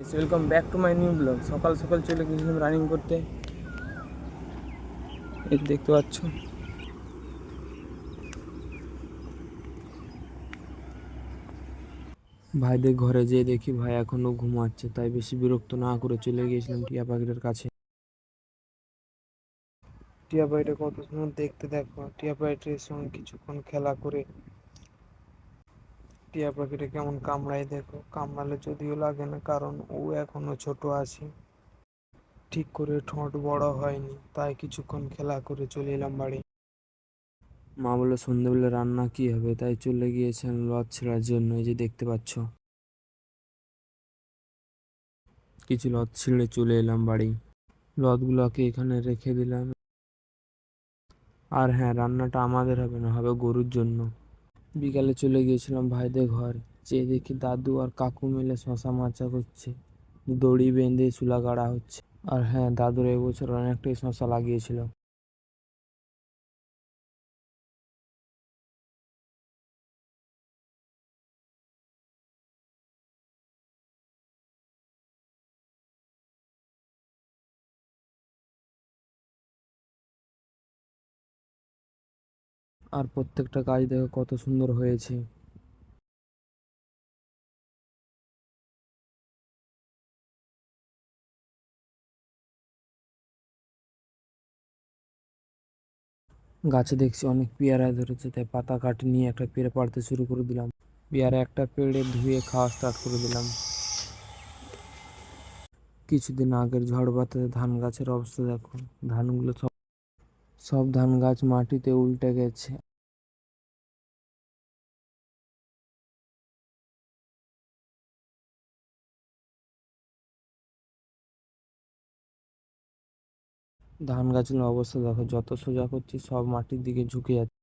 Welcome back to my new blog. সকাল সকাল চলে গেছিলাম রানিং করতে। এই দেখতে পাচ্ছ, ভাইদের ঘরে যেয়ে দেখি ভাই এখনো ঘুমাচ্ছে, তাই বেশি বিরক্ত না করে চলে গিয়েছিলাম টিয়া পাখিটার কাছে। টিয়া পাখিটা কত সুন্দর দেখতে, দেখো টিয়া পাখিটার সঙ্গে কিছুক্ষণ খেলা করে টিয়া পাখিটা কেমন কামড়ায়, দেখো কামড়ালে যদিও লাগে না, কারণ ও এখনো ছোট আছে, ঠিক করে ঠোঁট বড় হয়নি, তাই কিছুক্ষণ খেলা করে চলে এলাম বাড়ি। মা বললো সন্ধ্যেবেলা রান্না কি হবে, তাই চলে গিয়েছেন লজ ছেঁড়ার জন্য। এই যে দেখতে পাচ্ছ, কিছু লজ ছিঁড়ে চলে এলাম বাড়ি। লদগুলোকে এখানে রেখে দিলাম। আর হ্যাঁ, রান্নাটা আমাদের হবে না, হবে গরুর জন্য। বিকালে চলে গিয়েছিলাম ভাইদের ঘর, যেয়ে দেখি দাদু আর কাকু মিলে শশা মাচা করছে, দড়ি বেঁধে চুলা গাড়া হচ্ছে। আর হ্যাঁ, দাদুর এবছর অনেকটাই শশা লাগিয়েছিল। আর প্রত্যেকটা গাছ দেখো কত সুন্দর হয়েছে। গাছে দেখছি অনেক পেয়ারা ধরেছে, তাই পাতা কাটি নিয়ে একটা পেয়ারা পাড়তে শুরু করে দিলাম। পেয়ারা একটা পেড়ে ধুয়ে খাওয়া স্টার্ট করে দিলাম। কিছুদিন আগের ঝড় বাতাসে ধান গাছের অবস্থা দেখো, ধানগুলো সব সব ধান গাছ মাটিতে উল্টে গেছে। ধান গাছের অবস্থা দেখো, যত সোজা করছি সব মাটির দিকে ঝুঁকে যাচ্ছে।